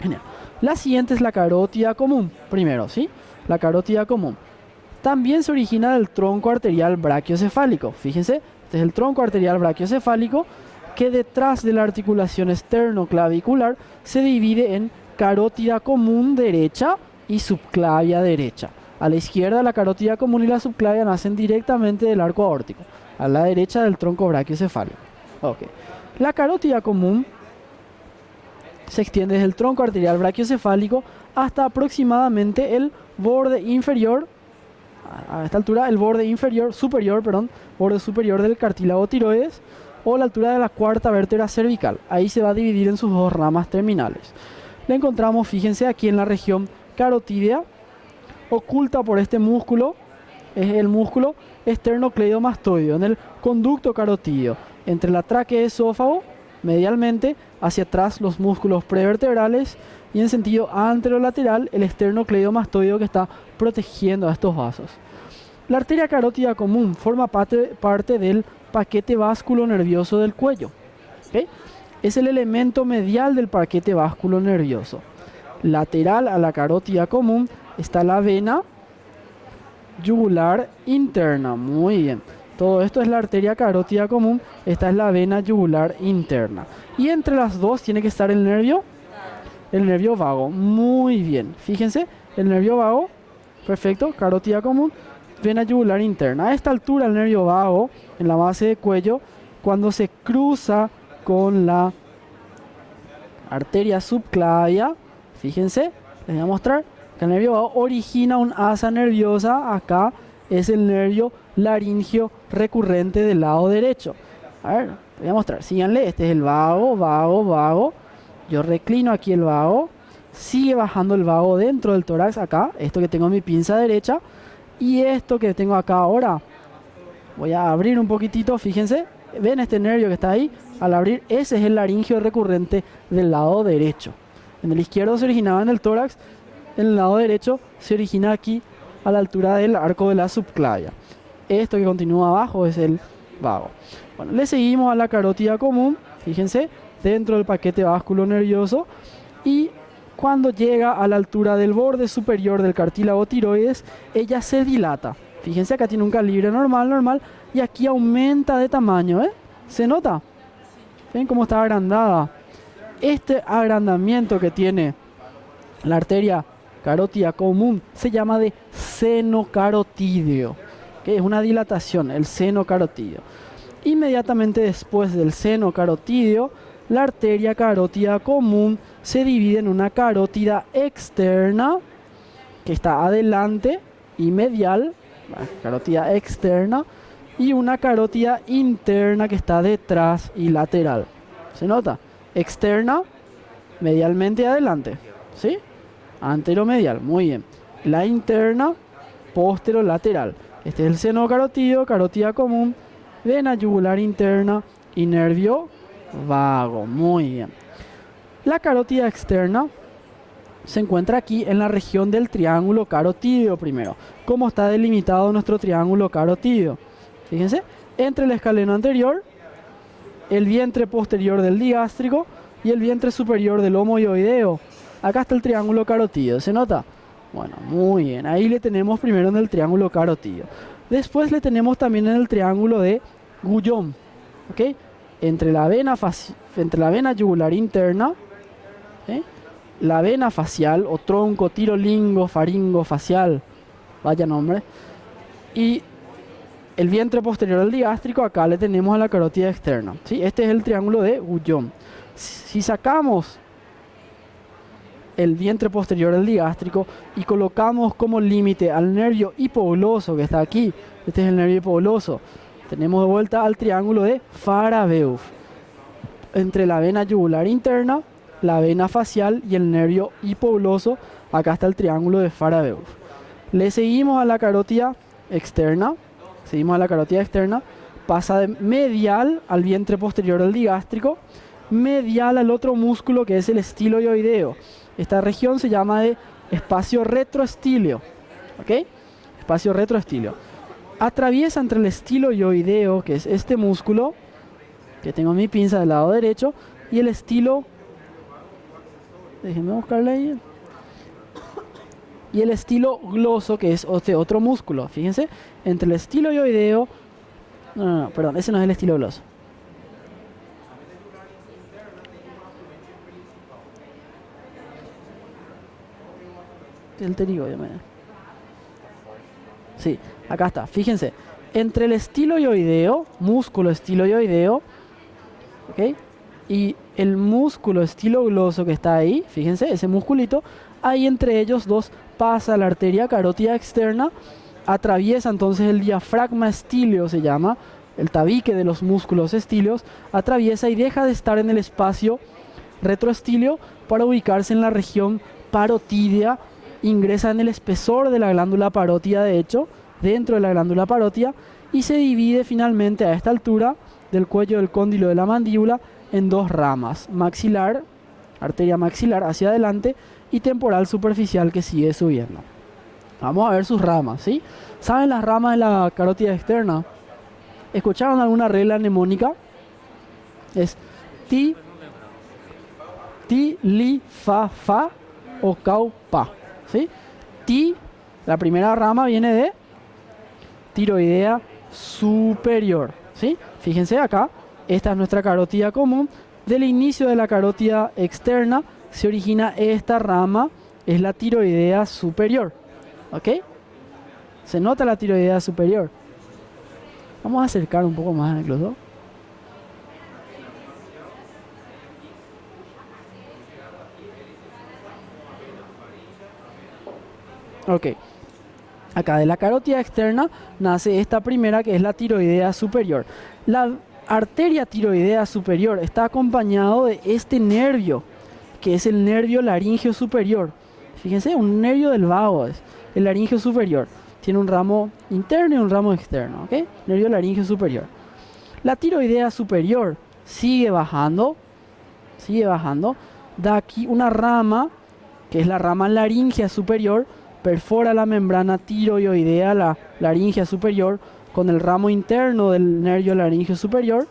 Genial. La siguiente es la carótida común, primero, ¿sí? La carótida común. También se origina del tronco arterial brachiocefálico. Fíjense, este es el tronco arterial brachiocefálico que detrás de la articulación esternoclavicular se divide en carótida común derecha y subclavia derecha. A la izquierda la carótida común y la subclavia nacen directamente del arco aórtico, a la derecha del tronco brachiocefálico. Okay. La carótida común se extiende desde el tronco arterial brachiocefálico hasta aproximadamente el borde inferior, a esta altura el borde borde superior del cartílago tiroides, o la altura de la cuarta vértebra cervical. Ahí se va a dividir en sus dos ramas terminales. La encontramos, fíjense, aquí en la región carotídea, oculta por este músculo, es el músculo esternocleidomastoideo, en el conducto carotídeo, entre la tráquea y esófago, medialmente, hacia atrás los músculos prevertebrales y en sentido anterolateral el esternocleidomastoideo que está protegiendo a estos vasos. La arteria carótida común forma parte del paquete vasculonervioso del cuello. ¿Okay? Es el elemento medial del paquete vasculonervioso. Lateral a la carótida común está la vena yugular interna. Muy bien. Todo esto es la arteria carótida común. Esta es la vena yugular interna. Y entre las dos tiene que estar el nervio vago. Muy bien. Fíjense, el nervio vago. Perfecto. Carótida común. Vena yugular interna. A esta altura el nervio vago, en la base del cuello, cuando se cruza con la arteria subclavia, fíjense, les voy a mostrar que el nervio vago origina un asa nerviosa. Acá es el nervio laringio recurrente del lado derecho. A ver, les voy a mostrar, síganle, este es el vago. Yo reclino aquí el vago, sigue bajando el vago dentro del tórax acá, esto que tengo en mi pinza derecha. Y esto que tengo acá ahora, voy a abrir un poquitito, fíjense, ven este nervio que está ahí, al abrir, ese es el laringio recurrente del lado derecho. En el izquierdo se originaba en el tórax, en el lado derecho se origina aquí a la altura del arco de la subclavia. Esto que continúa abajo es el vago. Bueno, le seguimos a la carótida común, fíjense, dentro del paquete vasculonervioso, y cuando llega a la altura del borde superior del cartílago tiroides, ella se dilata. Fíjense, acá tiene un calibre normal, y aquí aumenta de tamaño, ¿eh? ¿Se nota? ¿Ven cómo está agrandada? Este agrandamiento que tiene la arteria carótida común se llama de seno carotídeo, que es una dilatación, el seno carotídeo. Inmediatamente después del seno carotídeo, la arteria carótida común se divide en una carótida externa, que está adelante y medial, carótida externa, y una carótida interna que está detrás y lateral. ¿Se nota? Externa, medialmente y adelante. ¿Sí? Anteromedial, muy bien. La interna, posterolateral. Este es el seno carotídeo, carótida común, vena yugular interna y nervio vago. Muy bien. La carótida externa se encuentra aquí en la región del triángulo carotídeo primero. ¿Cómo está delimitado nuestro triángulo carotídeo? Fíjense, entre el escaleno anterior, el vientre posterior del digástrico y el vientre superior del homoioideo. Acá está el triángulo carotídeo, ¿se nota? Bueno, muy bien. Ahí le tenemos primero en el triángulo carotídeo. Después le tenemos también en el triángulo de Guyon, ¿ok? Entre la vena yugular interna, ¿sí? La vena facial o tronco tirolingo faringo facial, vaya nombre, y el vientre posterior del digástrico. Acá le tenemos a la carótida externa, ¿sí? Este es el triángulo de Guyon. Si sacamos el vientre posterior del digástrico y colocamos como límite al nervio hipogloso que está aquí, este es el nervio hipogloso, tenemos de vuelta al triángulo de Farabeuf. Entre la vena yugular interna, la vena facial y el nervio hipogloso, acá está el triángulo de Farabeuf. Le seguimos a la carótida externa, pasa de medial al vientre posterior del digástrico, medial al otro músculo que es el estiloioideo. Esta región se llama de espacio retroestíleo, ¿ok? Espacio retroestíleo. Atraviesa entre el estiloioideo, que es este músculo que tengo en mi pinza del lado derecho, y el estiloioideo Déjenme buscarle ahí. Y el estilo gloso, que es otro músculo. Fíjense, entre el estiloioideo... No, perdón, ese no es el estilo gloso. El pterigoide, sí, acá está, fíjense. Entre el estiloioideo, músculo estiloioideo, ¿ok? Y el músculo estilogloso que está ahí, fíjense, ese musculito, ahí entre ellos dos pasa la arteria carótida externa, atraviesa entonces el diafragma estíleo, se llama, el tabique de los músculos estíleos, atraviesa y deja de estar en el espacio retroestíleo para ubicarse en la región parotídea, ingresa en el espesor de la glándula parótida, de hecho, dentro de la glándula parótida, y se divide finalmente a esta altura del cuello del cóndilo de la mandíbula en dos ramas, maxilar, arteria maxilar hacia adelante, y temporal superficial que sigue subiendo. Vamos a ver sus ramas, ¿sí? ¿Saben las ramas de la carótida externa? ¿Escucharon alguna regla mnemónica? Es ti, li, fa o cau, pa. ¿Sí? Ti, la primera rama viene de tiroidea superior. ¿Sí? Fíjense acá, esta es nuestra carótida común. Del inicio de la carótida externa se origina esta rama, es la tiroidea superior. ¿Ok? Se nota la tiroidea superior. Vamos a acercar un poco más el gloso. Ok. Acá de la carótida externa nace esta primera, que es la tiroidea superior. La arteria tiroidea superior está acompañado de este nervio, que es el nervio laríngeo superior. Fíjense, un nervio del vago es el laríngeo superior. Tiene un ramo interno y un ramo externo, ¿ok? Nervio laríngeo superior. La tiroidea superior sigue bajando, da aquí una rama, que es la rama laríngea superior, perfora la membrana tiroidea, la laríngea superior, con el ramo interno del nervio laríngeo superior,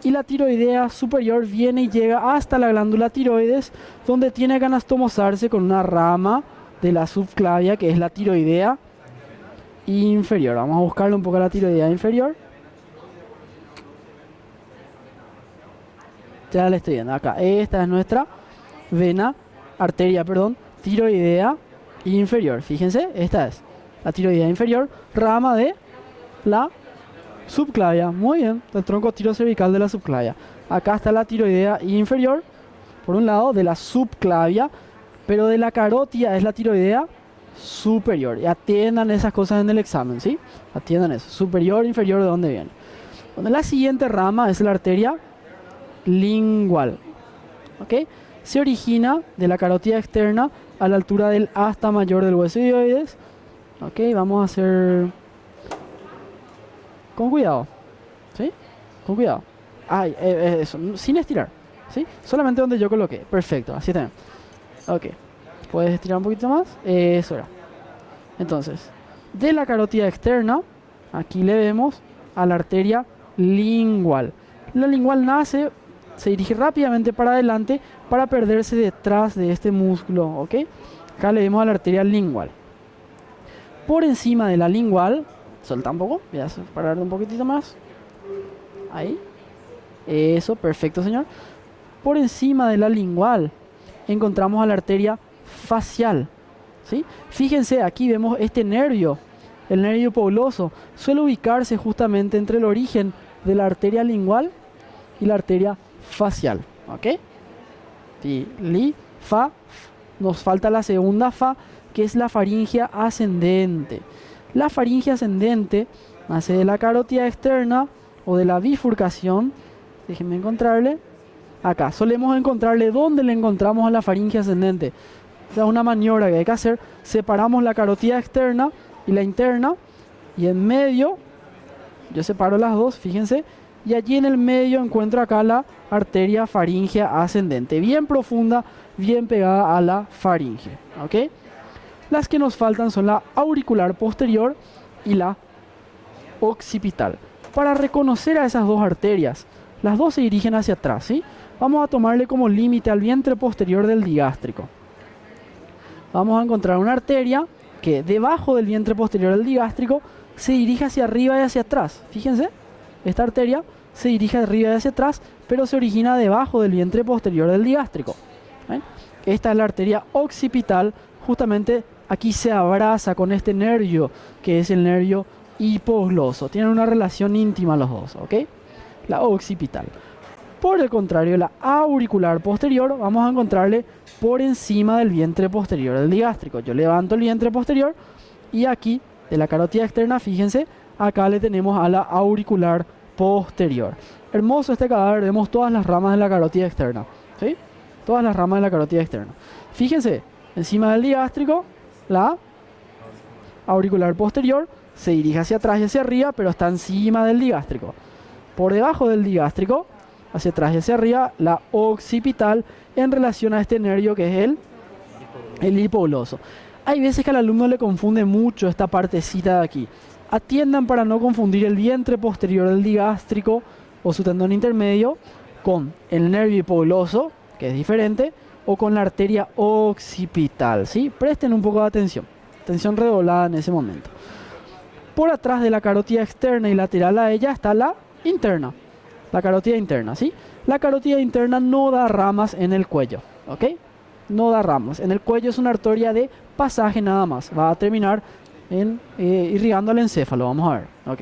y la tiroidea superior viene y llega hasta la glándula tiroides, donde tiene que anastomosarse con una rama de la subclavia, que es la tiroidea inferior. Vamos a buscarle un poco a la tiroidea inferior. Ya la estoy viendo acá. Esta es nuestra tiroidea inferior. Fíjense, esta es la tiroidea inferior, rama de la subclavia. Muy bien, del tronco tirocervical de la subclavia. Acá está la tiroidea inferior, por un lado, de la subclavia, pero de la carótida es la tiroidea superior. Y atiendan esas cosas en el examen, ¿sí? Atiendan eso. Superior, inferior, ¿de dónde viene? Bueno, la siguiente rama es la arteria lingual. ¿Ok? Se origina de la carótida externa a la altura del asta mayor del hueso dioides. Ok, vamos a hacer con cuidado. ¿Sí? Con cuidado. Ay, eso, sin estirar. ¿Sí? Solamente donde yo coloqué. Perfecto, así también. Ok. ¿Puedes estirar un poquito más? Eso era. Entonces, de la carótida externa, aquí le vemos a la arteria lingual. La lingual nace, se dirige rápidamente para adelante para perderse detrás de este músculo, ¿ok? Acá le vemos a la arteria lingual. Por encima de la lingual, suelta un poco, voy a separarlo un poquitito más. Ahí. Eso, perfecto, señor. Por encima de la lingual encontramos a la arteria facial, ¿sí? Fíjense, aquí vemos este nervio, el nervio hipoglóso, suele ubicarse justamente entre el origen de la arteria lingual y la arteria facial, ¿ok? Y li, fa, nos falta la segunda fa, que es la faringe ascendente. La faringe ascendente nace de la carótida externa o de la bifurcación. Déjenme encontrarle. Acá, solemos encontrarle. ¿Dónde le encontramos a la faringe ascendente? Esa es una maniobra que hay que hacer. Separamos la carótida externa y la interna. Y en medio, yo separo las dos, fíjense. Y allí en el medio encuentro acá la arteria faringea ascendente. Bien profunda, bien pegada a la faringe. ¿Ok? Las que nos faltan son la auricular posterior y la occipital. Para reconocer a esas dos arterias, Las dos se dirigen hacia atrás, ¿sí? Vamos a tomarle como límite al vientre posterior del digástrico. Vamos a encontrar una arteria que debajo del vientre posterior del digástrico se dirige hacia arriba y hacia atrás. Fíjense, esta arteria se dirige arriba y hacia atrás, pero se origina debajo del vientre posterior del digástrico. ¿Ven? Esta es la arteria occipital, justamente aquí se abraza con este nervio, que es el nervio hipogloso. Tienen una relación íntima los dos, ¿ok? La occipital. Por el contrario, la auricular posterior vamos a encontrarle por encima del vientre posterior del digástrico. Yo levanto el vientre posterior y aquí, de la carótida externa, fíjense, acá le tenemos a la auricular posterior. Hermoso este cadáver, vemos todas las ramas de la carótida externa, ¿sí? Todas las ramas de la carótida externa. Fíjense, encima del digástrico, la auricular posterior se dirige hacia atrás y hacia arriba, pero está encima del digástrico. Por debajo del digástrico, hacia atrás y hacia arriba, la occipital en relación a este nervio que es el hipogloso. Hay veces que al alumno le confunde mucho esta partecita de aquí. Atiendan para no confundir el vientre posterior del digástrico o su tendón intermedio con el nervio hipogloso, que es diferente, o con la arteria occipital, ¿sí? Presten un poco de atención, atención redoblada en ese momento. Por atrás de la carótida externa y lateral a ella está la interna, la carótida interna, ¿sí? La carótida interna no da ramas en el cuello, ¿ok? No da ramas. En el cuello es una arteria de pasaje nada más. Va a terminar irrigando al encéfalo, vamos a ver, ¿ok?